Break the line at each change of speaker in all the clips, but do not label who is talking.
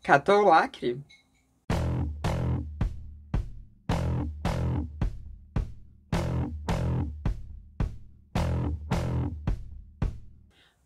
Catou o lacre?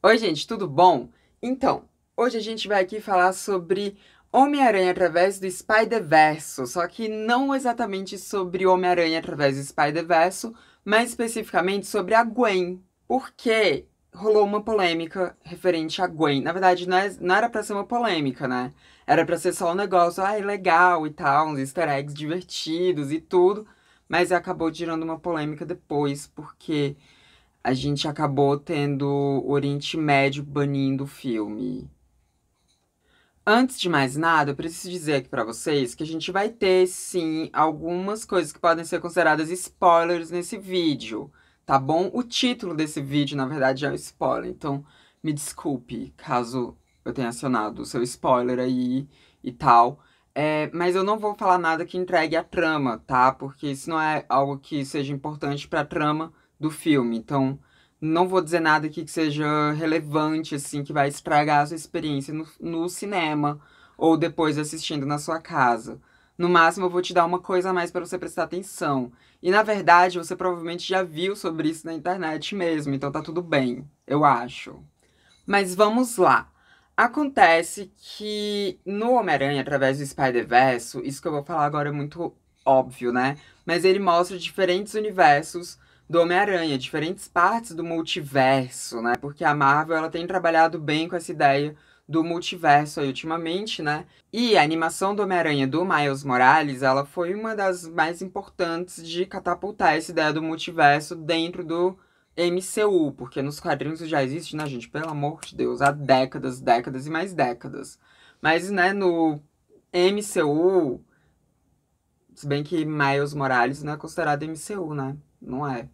Oi, gente, tudo bom? Então, hoje a gente vai aqui falar sobre Homem-Aranha através do Spider-Verso, só que não exatamente sobre Homem-Aranha através do Spider-Verso, mas especificamente sobre a Gwen, porque rolou uma polêmica referente a Gwen. Na verdade, não era pra ser uma polêmica, né? Era pra ser só um negócio, legal e tal, uns easter eggs divertidos e tudo, mas acabou gerando uma polêmica depois, porque a gente acabou tendo o Oriente Médio banindo o filme. Antes de mais nada, eu preciso dizer aqui pra vocês que a gente vai ter, sim, algumas coisas que podem ser consideradas spoilers nesse vídeo, tá bom? O título desse vídeo, na verdade, é um spoiler, então me desculpe caso eu tenha acionado o seu spoiler aí e tal. Mas eu não vou falar nada que entregue a trama, tá? Porque isso não é algo que seja importante pra trama do filme, então não vou dizer nada aqui que seja relevante, assim, que vai estragar a sua experiência no cinema ou depois assistindo na sua casa. No máximo, eu vou te dar uma coisa a mais para você prestar atenção. E na verdade, você provavelmente já viu sobre isso na internet mesmo, então tá tudo bem, eu acho. Mas vamos lá. Acontece que no Homem-Aranha, através do Spider-Verse, isso que eu vou falar agora é muito óbvio, né? Mas ele mostra diferentes universos do Homem-Aranha, diferentes partes do multiverso, né? Porque a Marvel, ela tem trabalhado bem com essa ideia do multiverso aí ultimamente, né? E a animação do Homem-Aranha do Miles Morales, ela foi uma das mais importantes de catapultar essa ideia do multiverso dentro do MCU, porque nos quadrinhos já existe, né, gente? Pelo amor de Deus, há décadas, décadas e mais décadas. Mas, né, no MCU, se bem que Miles Morales não é considerado MCU, né? Não é.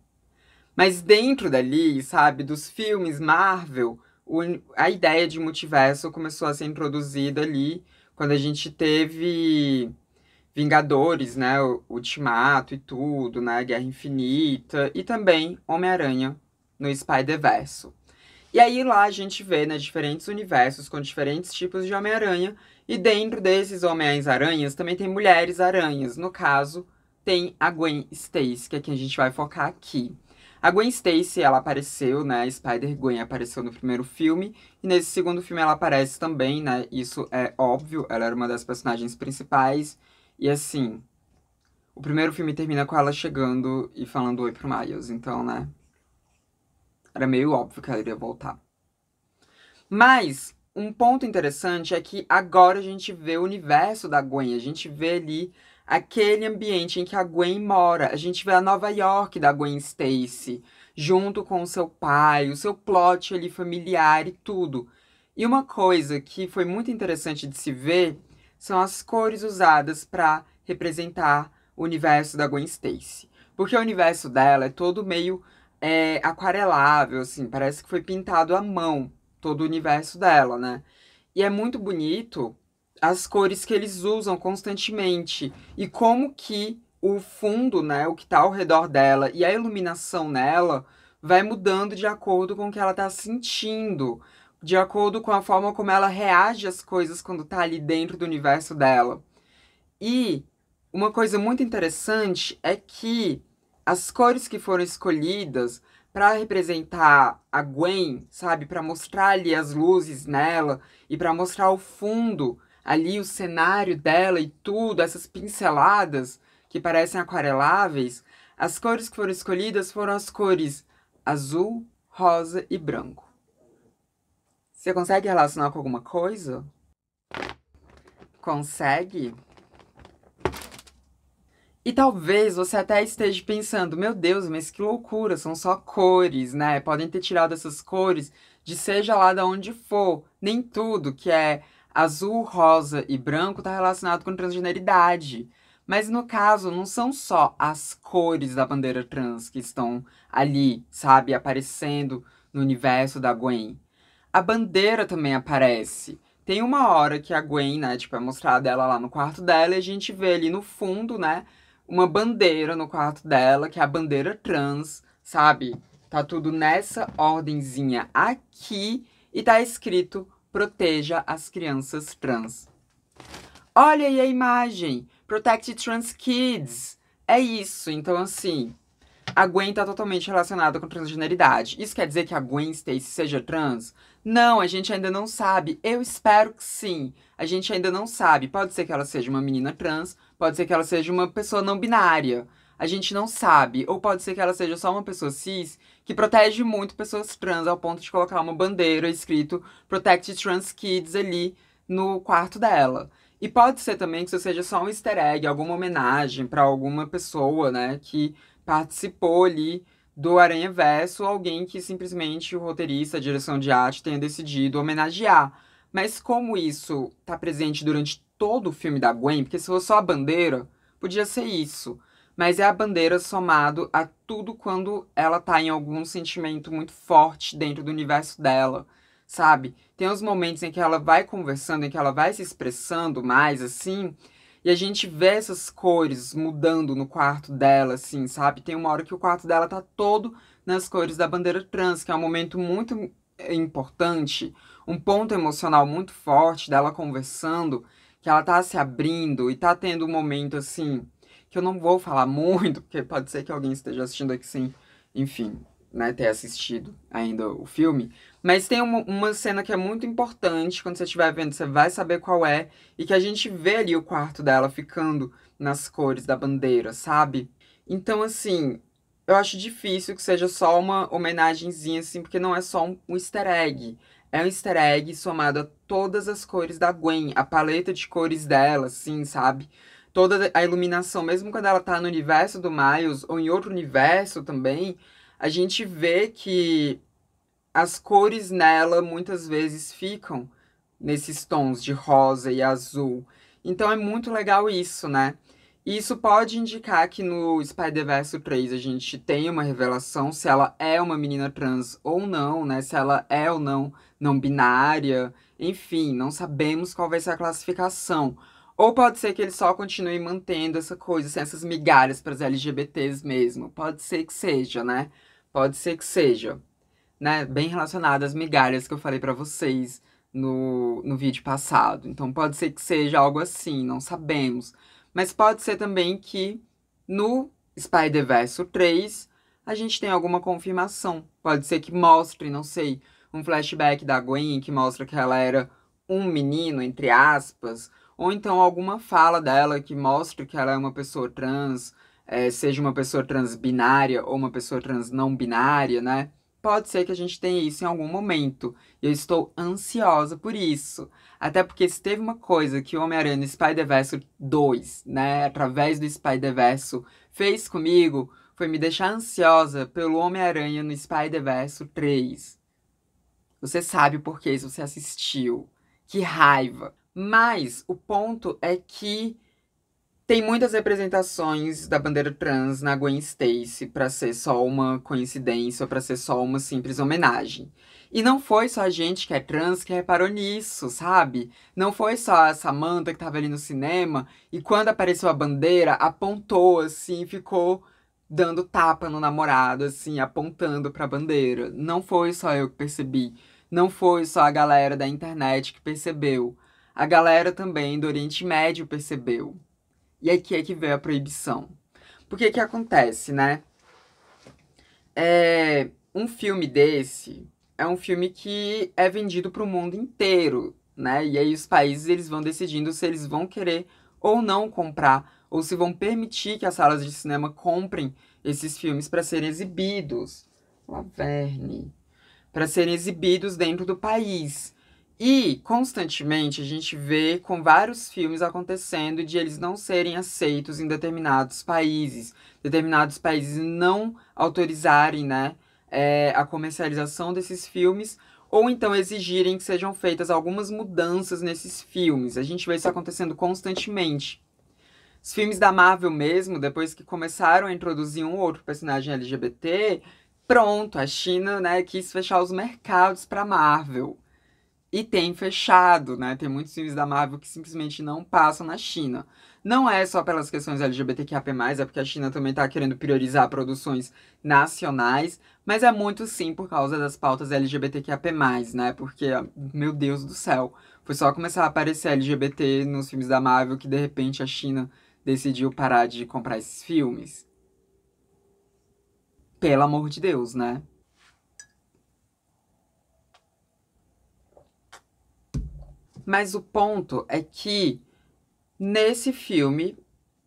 Mas dentro dali, sabe, dos filmes Marvel, a ideia de multiverso começou a ser introduzida ali quando a gente teve Vingadores, né? O Ultimato e tudo, né? Guerra Infinita e também Homem-Aranha no Spider-Verse. E aí lá a gente vê, né, diferentes universos com diferentes tipos de Homem-Aranha, e dentro desses Homens-Aranhas também tem Mulheres-Aranhas. No caso, tem a Gwen Stacy, que é quem a gente vai focar aqui. A Gwen Stacy, ela apareceu, né, a Spider-Gwen apareceu no primeiro filme, e nesse segundo filme ela aparece também, né, isso é óbvio, ela era uma das personagens principais, e assim, o primeiro filme termina com ela chegando e falando oi pro Miles, então, né, era meio óbvio que ela iria voltar. Mas um ponto interessante é que agora a gente vê o universo da Gwen, a gente vê ali aquele ambiente em que a Gwen mora, a gente vê a Nova York da Gwen Stacy, junto com o seu pai, o seu plot ali familiar e tudo. E uma coisa que foi muito interessante de se ver são as cores usadas para representar o universo da Gwen Stacy. Porque o universo dela é todo meio aquarelável, assim, parece que foi pintado à mão todo o universo dela, né? E é muito bonito as cores que eles usam constantemente e como que o fundo, né, o que tá ao redor dela e a iluminação nela vai mudando de acordo com o que ela tá sentindo, de acordo com a forma como ela reage às coisas quando tá ali dentro do universo dela. E uma coisa muito interessante é que as cores que foram escolhidas para representar a Gwen, sabe, para mostrar ali as luzes nela e para mostrar o fundo ali, o cenário dela e tudo, essas pinceladas que parecem aquareláveis, as cores que foram escolhidas foram as cores azul, rosa e branco. Você consegue relacionar com alguma coisa? Consegue? E talvez você até esteja pensando, meu Deus, mas que loucura, são só cores, né? Podem ter tirado essas cores de seja lá de onde for. Nem tudo que é azul, rosa e branco está relacionado com transgeneridade. Mas no caso, não são só as cores da bandeira trans que estão ali, sabe, aparecendo no universo da Gwen. A bandeira também aparece. Tem uma hora que a Gwen, né, tipo, é mostrada ela lá no quarto dela e a gente vê ali no fundo, né, uma bandeira no quarto dela, que é a bandeira trans, sabe? Tá tudo nessa ordenzinha aqui e tá escrito proteja as crianças trans. Olha aí a imagem! Protect Trans Kids! É isso, então assim, a Gwen tá totalmente relacionada com transgeneridade. Isso quer dizer que a Gwen Stacy seja trans? Não, a gente ainda não sabe. Eu espero que sim. A gente ainda não sabe. Pode ser que ela seja uma menina trans, pode ser que ela seja uma pessoa não binária. A gente não sabe. Ou pode ser que ela seja só uma pessoa cis que protege muito pessoas trans ao ponto de colocar uma bandeira escrito Protect Trans Kids ali no quarto dela. E pode ser também que isso seja só um easter egg, alguma homenagem pra alguma pessoa, né, que participou ali do Aranhaverso, alguém que simplesmente o roteirista, a direção de arte tenha decidido homenagear. Mas como isso tá presente durante todo o filme da Gwen, porque se fosse só a bandeira, podia ser isso. Mas é a bandeira somado a tudo quando ela tá em algum sentimento muito forte dentro do universo dela, sabe? Tem os momentos em que ela vai conversando, em que ela vai se expressando mais, assim, e a gente vê essas cores mudando no quarto dela, assim, sabe? Tem uma hora que o quarto dela tá todo nas cores da bandeira trans, que é um momento muito importante, um ponto emocional muito forte dela conversando, que ela tá se abrindo e tá tendo um momento, assim, que eu não vou falar muito, porque pode ser que alguém esteja assistindo aqui sem, enfim, né, ter assistido ainda o filme. Mas tem uma cena que é muito importante, quando você estiver vendo, você vai saber qual é, e que a gente vê ali o quarto dela ficando nas cores da bandeira, sabe? Então, assim, eu acho difícil que seja só uma homenagenzinha, assim, porque não é só um easter egg. É um easter egg somado a todas as cores da Gwen, a paleta de cores dela, assim, sabe? Toda a iluminação, mesmo quando ela tá no universo do Miles, ou em outro universo também, a gente vê que as cores nela muitas vezes ficam nesses tons de rosa e azul. Então é muito legal isso, né? E isso pode indicar que no Spider-Verse 3 a gente tem uma revelação se ela é uma menina trans ou não, né? Se ela é ou não não binária. Enfim, não sabemos qual vai ser a classificação. Ou pode ser que ele só continue mantendo essa coisa, assim, essas migalhas para as LGBTs mesmo. Pode ser que seja, né? Pode ser que seja, né, bem relacionado às migalhas que eu falei pra vocês no vídeo passado. Então pode ser que seja algo assim, não sabemos. Mas pode ser também que no Spider-Verse 3 a gente tenha alguma confirmação. Pode ser que mostre, não sei, um flashback da Gwen que mostra que ela era um menino, entre aspas, ou então alguma fala dela que mostre que ela é uma pessoa trans, seja uma pessoa trans binária ou uma pessoa trans não binária, né? Pode ser que a gente tenha isso em algum momento. E eu estou ansiosa por isso. Até porque se teve uma coisa que o Homem-Aranha no Spider-Verse 2, né, através do Spider-Verse, fez comigo, foi me deixar ansiosa pelo Homem-Aranha no Spider-Verse 3. Você sabe por que se você assistiu. Que raiva. Mas o ponto é que tem muitas representações da bandeira trans na Gwen Stacy pra ser só uma coincidência ou pra ser só uma simples homenagem. E não foi só a gente que é trans que reparou nisso, sabe? Não foi só a Samantha que tava ali no cinema e quando apareceu a bandeira, apontou assim, ficou dando tapa no namorado, assim, apontando pra bandeira. Não foi só eu que percebi. Não foi só a galera da internet que percebeu. A galera também do Oriente Médio percebeu. E aqui é que veio a proibição. Porque que acontece, né? Um filme desse é um filme que é vendido para o mundo inteiro, né? E aí os países eles vão decidindo se eles vão querer ou não comprar, ou se vão permitir que as salas de cinema comprem esses filmes para serem exibidos. Laverne. Para serem exibidos dentro do país. E, constantemente, a gente vê com vários filmes acontecendo de eles não serem aceitos em determinados países não autorizarem, né, a comercialização desses filmes, ou então exigirem que sejam feitas algumas mudanças nesses filmes. A gente vê isso acontecendo constantemente. Os filmes da Marvel mesmo, depois que começaram a introduzir um ou outro personagem LGBT, pronto, a China, né, quis fechar os mercados para Marvel. E tem fechado, né? Tem muitos filmes da Marvel que simplesmente não passam na China. Não é só pelas questões LGBTQIA+, é porque a China também tá querendo priorizar produções nacionais, mas é muito sim por causa das pautas LGBTQIA+, né? Porque, meu Deus do céu, foi só começar a aparecer LGBT nos filmes da Marvel que de repente a China decidiu parar de comprar esses filmes. Pelo amor de Deus, né? Mas o ponto é que nesse filme,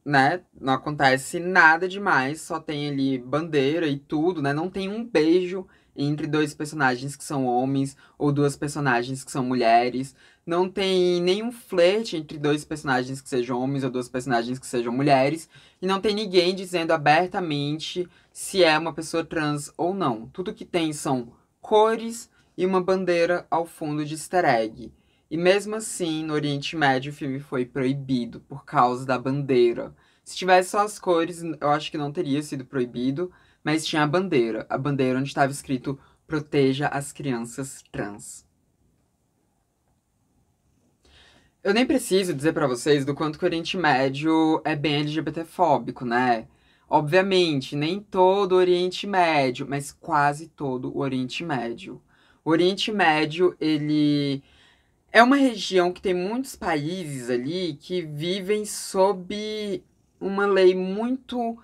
né, não acontece nada demais, só tem ali bandeira e tudo, né? Não tem um beijo entre dois personagens que são homens ou duas personagens que são mulheres. Não tem nenhum flerte entre dois personagens que sejam homens ou duas personagens que sejam mulheres. E não tem ninguém dizendo abertamente se é uma pessoa trans ou não. Tudo que tem são cores e uma bandeira ao fundo de easter egg. E mesmo assim, no Oriente Médio, o filme foi proibido por causa da bandeira. Se tivesse só as cores, eu acho que não teria sido proibido, mas tinha a bandeira onde estava escrito Proteja as crianças trans. Eu nem preciso dizer pra vocês do quanto que o Oriente Médio é bem LGBTfóbico, né? Obviamente, nem todo o Oriente Médio, mas quase todo o Oriente Médio. O Oriente Médio, ele é uma região que tem muitos países ali que vivem sob uma lei muito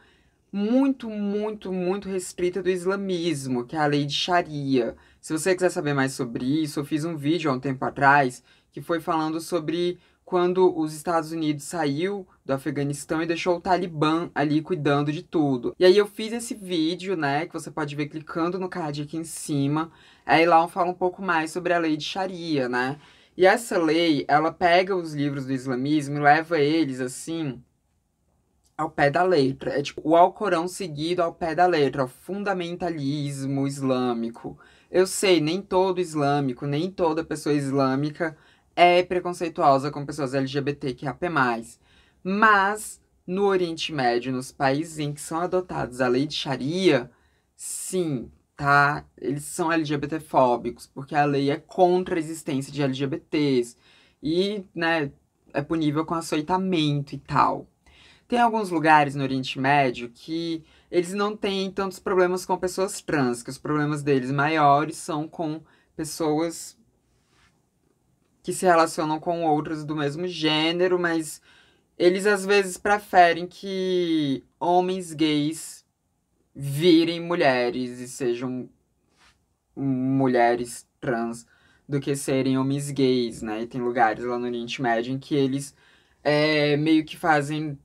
restrita do islamismo, que é a lei de Sharia. Se você quiser saber mais sobre isso, eu fiz um vídeo há um tempo atrás que foi falando sobre quando os Estados Unidos saiu do Afeganistão e deixou o Talibã ali cuidando de tudo. E aí eu fiz esse vídeo, né, que você pode ver clicando no card aqui em cima. Aí lá eu falo um pouco mais sobre a lei de Sharia, né? E essa lei, ela pega os livros do islamismo e leva eles, assim, ao pé da letra. É tipo o Alcorão seguido ao pé da letra, o fundamentalismo islâmico. Eu sei, nem todo islâmico, nem toda pessoa islâmica é preconceituosa com pessoas LGBTQIA+. Mas no Oriente Médio, nos países em que são adotados a lei de Sharia, sim, tá? Eles são LGBTfóbicos, porque a lei é contra a existência de LGBTs. E, né, é punível com açoitamento e tal. Tem alguns lugares no Oriente Médio que eles não têm tantos problemas com pessoas trans, que os problemas deles maiores são com pessoas que se relacionam com outras do mesmo gênero, mas eles às vezes preferem que homens gays virem mulheres e sejam mulheres trans do que serem homens gays, né? E tem lugares lá no Oriente Médio em que eles meio que fazem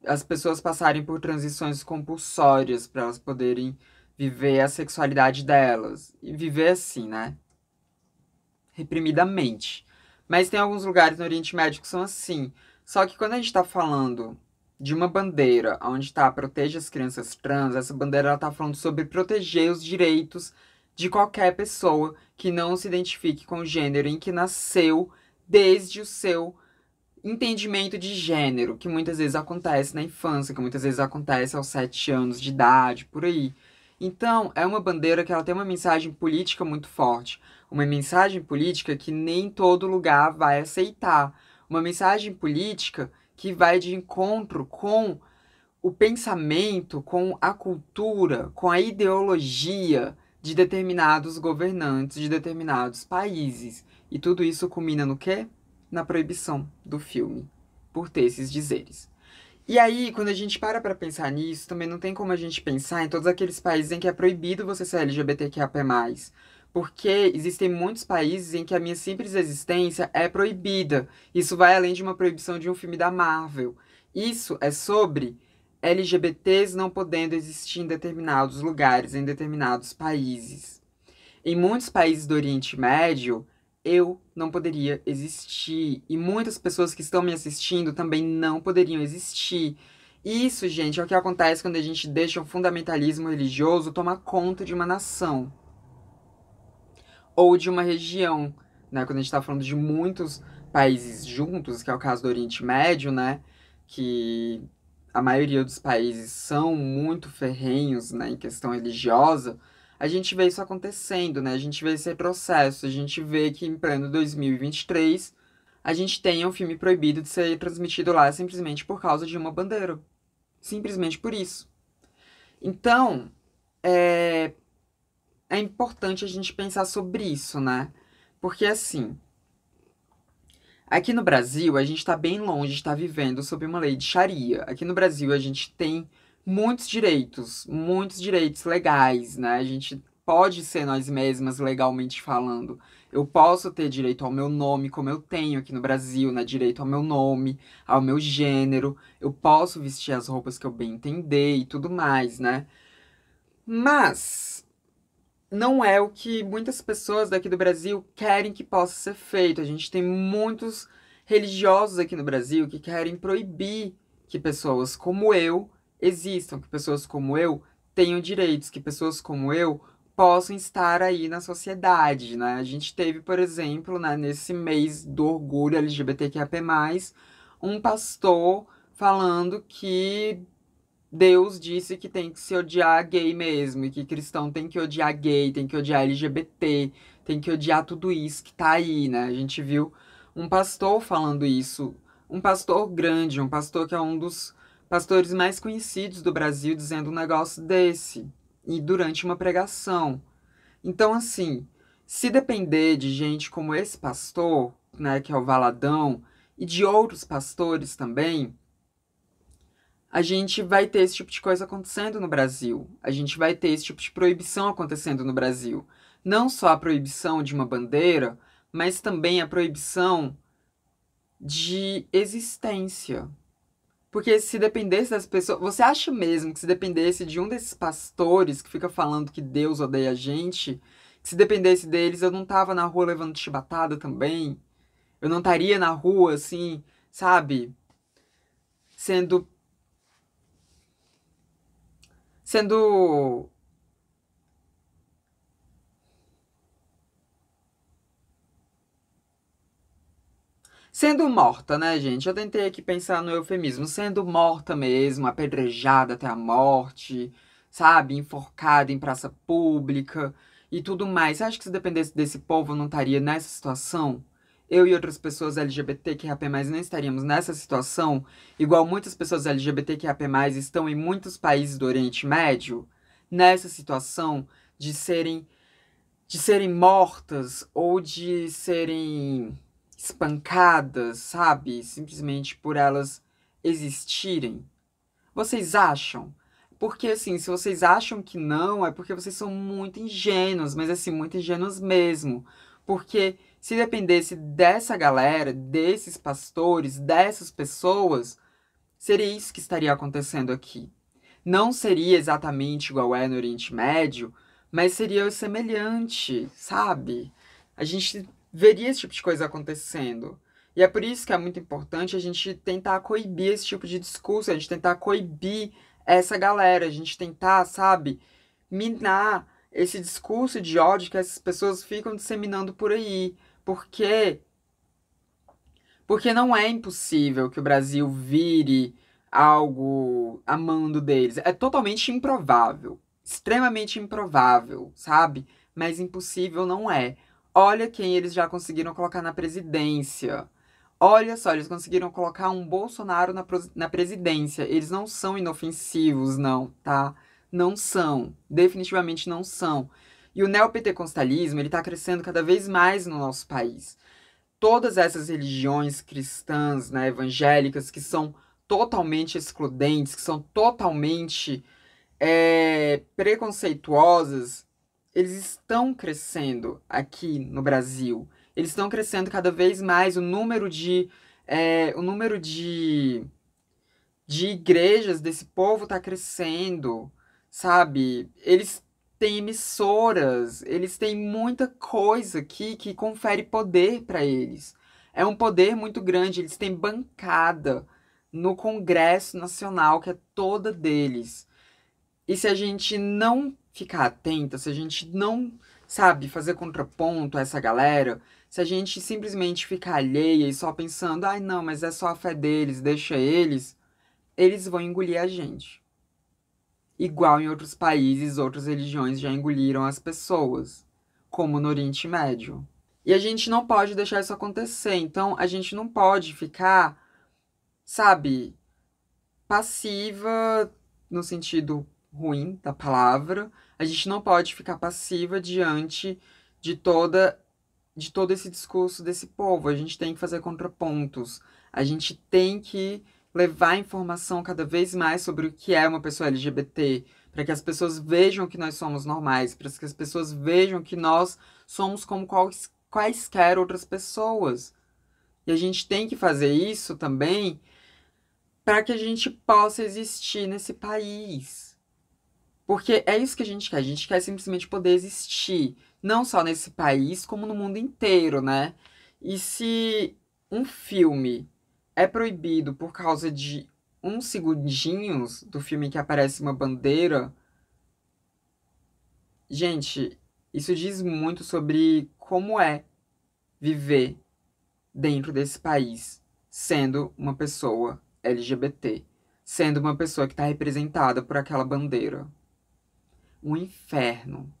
as pessoas passarem por transições compulsórias para elas poderem viver a sexualidade delas. E viver assim, né? Reprimidamente. Mas tem alguns lugares no Oriente Médio que são assim. Só que quando a gente tá falando de uma bandeira onde tá proteja as crianças trans, essa bandeira ela tá falando sobre proteger os direitos de qualquer pessoa que não se identifique com o gênero em que nasceu desde o seu entendimento de gênero, que muitas vezes acontece na infância, que muitas vezes acontece aos 7 anos de idade, por aí. Então, é uma bandeira que ela tem uma mensagem política muito forte. Uma mensagem política que nem todo lugar vai aceitar. Uma mensagem política que vai de encontro com o pensamento, com a cultura, com a ideologia de determinados governantes de determinados países. E tudo isso culmina no quê? Na proibição do filme, por ter esses dizeres. E aí, quando a gente para pensar nisso, também não tem como a gente pensar em todos aqueles países em que é proibido você ser LGBTQIA+. Porque existem muitos países em que a minha simples existência é proibida. Isso vai além de uma proibição de um filme da Marvel. Isso é sobre LGBTs não podendo existir em determinados lugares, em determinados países. Em muitos países do Oriente Médio, eu não poderia existir. E muitas pessoas que estão me assistindo também não poderiam existir. Isso, gente, é o que acontece quando a gente deixa o fundamentalismo religioso tomar conta de uma nação ou de uma região, né? Quando a gente está falando de muitos países juntos, que é o caso do Oriente Médio, né? Que a maioria dos países são muito ferrenhos, né, em questão religiosa, a gente vê isso acontecendo, né? A gente vê esse retrocesso, a gente vê que em pleno 2023 a gente tem um filme proibido de ser transmitido lá simplesmente por causa de uma bandeira. Simplesmente por isso. Então, é importante a gente pensar sobre isso, né? Porque assim, aqui no Brasil a gente está bem longe de estar vivendo sob uma lei de Sharia. Aqui no Brasil a gente tem muitos direitos legais, né? A gente pode ser nós mesmas legalmente falando. Eu posso ter direito ao meu nome, como eu tenho aqui no Brasil, né? Direito ao meu nome, ao meu gênero. Eu posso vestir as roupas que eu bem entender e tudo mais, né? Mas não é o que muitas pessoas daqui do Brasil querem que possa ser feito. A gente tem muitos religiosos aqui no Brasil que querem proibir que pessoas como eu existam, que pessoas como eu tenham direitos, que pessoas como eu possam estar aí na sociedade, né? A gente teve, por exemplo, né, nesse mês do orgulho LGBTQIA+, um pastor falando que Deus disse que tem que se odiar gay mesmo, e que cristão tem que odiar gay, tem que odiar LGBT, tem que odiar tudo isso que tá aí, né? A gente viu um pastor falando isso, um pastor grande, um pastor que é um dos pastores mais conhecidos do Brasil, dizendo um negócio desse, e durante uma pregação. Então, assim, se depender de gente como esse pastor, né, que é o Valadão, e de outros pastores também, a gente vai ter esse tipo de coisa acontecendo no Brasil. A gente vai ter esse tipo de proibição acontecendo no Brasil. Não só a proibição de uma bandeira, mas também a proibição de existência. Porque se dependesse das pessoas. Você acha mesmo que se dependesse de um desses pastores que fica falando que Deus odeia a gente, que se dependesse deles eu não tava na rua levando chibatada também? Eu não estaria na rua, assim, sabe? Sendo. Sendo Sendo morta, né, gente? Eu tentei aqui pensar no eufemismo. Sendo morta mesmo, apedrejada até a morte, sabe? Enforcada em praça pública e tudo mais. Você acha que se dependesse desse povo eu não estaria nessa situação? Eu e outras pessoas LGBTQIA+, não estaríamos nessa situação, igual muitas pessoas LGBTQIA+, estão em muitos países do Oriente Médio, nessa situação de serem mortas ou de serem espancadas, sabe? Simplesmente por elas existirem. Vocês acham? Porque, assim, se vocês acham que não, é porque vocês são muito ingênuos, mas, assim, muito ingênuos mesmo. Porque se dependesse dessa galera, desses pastores, dessas pessoas, seria isso que estaria acontecendo aqui. Não seria exatamente igual é no Oriente Médio, mas seria semelhante, sabe? A gente veria esse tipo de coisa acontecendo. E é por isso que é muito importante a gente tentar coibir esse tipo de discurso, a gente tentar coibir essa galera, a gente tentar, sabe, minar esse discurso de ódio que essas pessoas ficam disseminando por aí. Porque porque não é impossível que o Brasil vire algo a mando deles. É totalmente improvável. Extremamente improvável, sabe? Mas impossível não é. Olha quem eles já conseguiram colocar na presidência. Olha só, eles conseguiram colocar um Bolsonaro na presidência. Eles não são inofensivos, não, tá? Não são. Definitivamente não são. E o neopentecostalismo, ele tá crescendo cada vez mais no nosso país. Todas essas religiões cristãs, né, evangélicas, que são totalmente excludentes, que são totalmente preconceituosas, eles estão crescendo aqui no Brasil. Eles estão crescendo cada vez mais. O número de igrejas desse povo está crescendo, sabe? Eles têm emissoras, eles têm muita coisa aqui que confere poder para eles. É um poder muito grande, eles têm bancada no Congresso Nacional, que é toda deles. E se a gente não ficar atenta, se a gente não, sabe, fazer contraponto a essa galera, se a gente simplesmente ficar alheia e só pensando, ai não, mas é só a fé deles, deixa eles vão engolir a gente. igual em outros países, outras religiões já engoliram as pessoas, como no Oriente Médio. E a gente não pode deixar isso acontecer, então a gente não pode ficar, sabe, passiva no sentido ruim da palavra. A gente não pode ficar passiva diante de todo esse discurso desse povo. A gente tem que fazer contrapontos. A gente tem que levar informação cada vez mais sobre o que é uma pessoa LGBT, para que as pessoas vejam que nós somos normais, para que as pessoas vejam que nós somos como quaisquer outras pessoas. E a gente tem que fazer isso também para que a gente possa existir nesse país. Porque é isso que a gente quer. A gente quer simplesmente poder existir, não só nesse país, como no mundo inteiro, né? E se um filme é proibido por causa de uns segundinhos do filme que aparece uma bandeira, gente, isso diz muito sobre como é viver dentro desse país, sendo uma pessoa LGBT, sendo uma pessoa que está representada por aquela bandeira. Um inferno.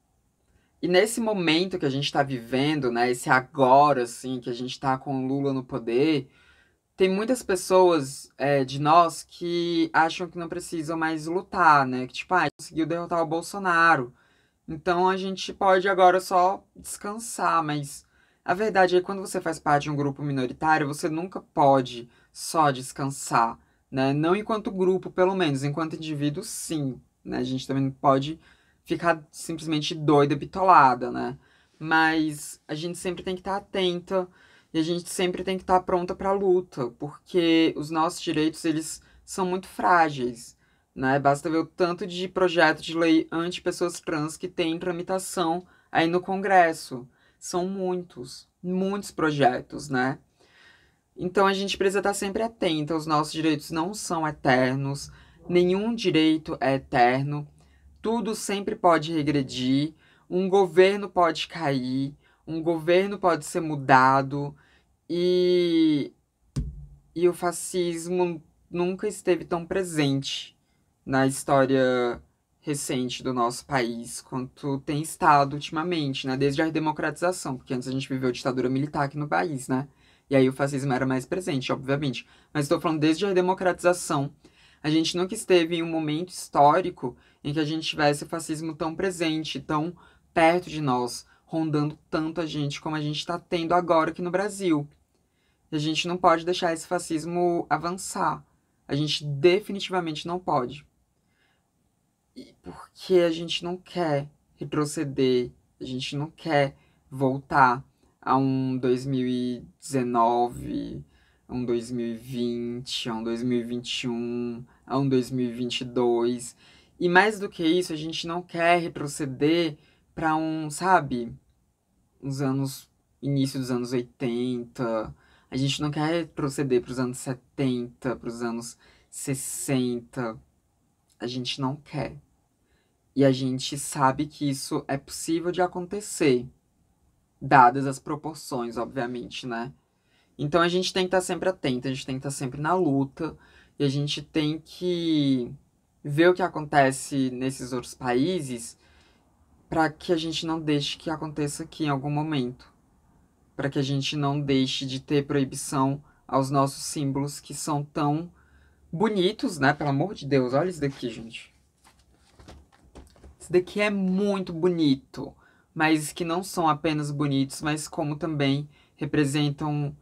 E nesse momento que a gente está vivendo, né, esse agora, assim, que a gente está com o Lula no poder, tem muitas pessoas de nós que acham que não precisam mais lutar, né? Que tipo, conseguiu derrotar o Bolsonaro. Então a gente pode agora só descansar, mas a verdade é que quando você faz parte de um grupo minoritário, você nunca pode só descansar, né? Não enquanto grupo, pelo menos, enquanto indivíduo, sim, né? A gente também não pode ficar simplesmente doida, bitolada, né? Mas a gente sempre tem que estar atenta e a gente sempre tem que estar pronta para a luta, porque os nossos direitos, eles são muito frágeis, né? Basta ver o tanto de projeto de lei anti-pessoas trans que tem em tramitação aí no Congresso. São muitos, muitos projetos, né? Então a gente precisa estar sempre atento. Os nossos direitos não são eternos, nenhum direito é eterno, tudo sempre pode regredir, um governo pode cair, um governo pode ser mudado e, e o fascismo nunca esteve tão presente na história recente do nosso país quanto tem estado ultimamente, né? Desde a redemocratização, porque antes a gente viveu ditadura militar aqui no país, né? E aí o fascismo era mais presente, obviamente. Mas estou falando desde a redemocratização. A gente nunca esteve em um momento histórico em que a gente tivesse o fascismo tão presente, tão perto de nós, rondando tanto a gente como a gente está tendo agora aqui no Brasil. E a gente não pode deixar esse fascismo avançar. A gente definitivamente não pode. Porque a gente não quer retroceder, a gente não quer voltar a um 2019, a um 2020, a um 2021, a um 2022. E mais do que isso, a gente não quer retroceder para um, sabe, uns anos, início dos anos 80. A gente não quer retroceder para os anos 70, para os anos 60. A gente não quer. E a gente sabe que isso é possível de acontecer, dadas as proporções, obviamente, né? Então a gente tem que estar sempre atento, a gente tem que estar sempre na luta, e a gente tem que ver o que acontece nesses outros países para que a gente não deixe que aconteça aqui em algum momento. Para que a gente não deixe de ter proibição aos nossos símbolos que são tão bonitos, né? Pelo amor de Deus, olha isso daqui, gente. Isso daqui é muito bonito, mas que não são apenas bonitos, mas como também representam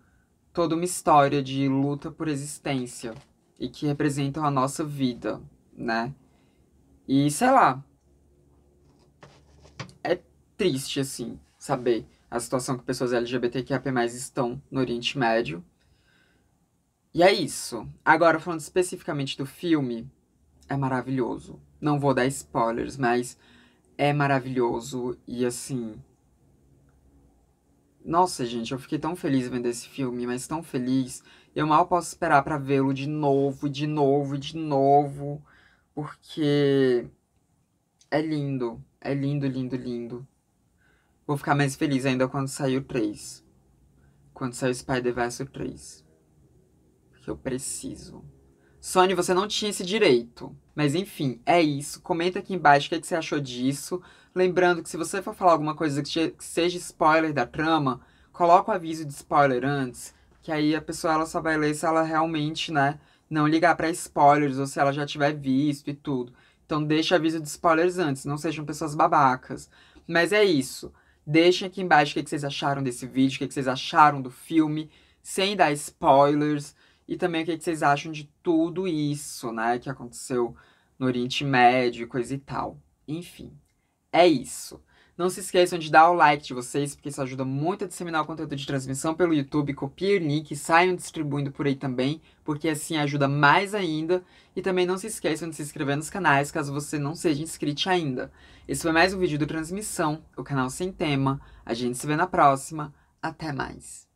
toda uma história de luta por existência e que representam a nossa vida, né? E sei lá, é triste assim saber a situação que pessoas LGBTQIA+ estão no Oriente Médio. E é isso. Agora, falando especificamente do filme, é maravilhoso. Não vou dar spoilers, mas é maravilhoso e assim. Nossa, gente, eu fiquei tão feliz vendo esse filme, mas tão feliz. Eu mal posso esperar pra vê-lo de novo, de novo, de novo, porque é lindo. É lindo, lindo, lindo. Vou ficar mais feliz ainda quando sair o 3. Quando sair o Spider-Verse 3. Porque eu preciso. Sony, você não tinha esse direito. Mas enfim, é isso. Comenta aqui embaixo o que você achou disso. Lembrando que se você for falar alguma coisa que seja spoiler da trama, coloca o aviso de spoiler antes, que aí a pessoa ela só vai ler se ela realmente, né, não ligar pra spoilers ou se ela já tiver visto e tudo. Então deixa aviso de spoilers antes, não sejam pessoas babacas. Mas é isso. Deixem aqui embaixo o que vocês acharam desse vídeo, o que vocês acharam do filme, sem dar spoilers. E também o que vocês acham de tudo isso, né, que aconteceu no Oriente Médio e coisa e tal. Enfim, é isso. Não se esqueçam de dar o like de vocês, porque isso ajuda muito a disseminar o conteúdo de transmissão pelo YouTube. Copiem o link e saiam distribuindo por aí também, porque assim ajuda mais ainda. E também não se esqueçam de se inscrever nos canais, caso você não seja inscrito ainda. Esse foi mais um vídeo do Transmissão, o canal sem tema. A gente se vê na próxima. Até mais.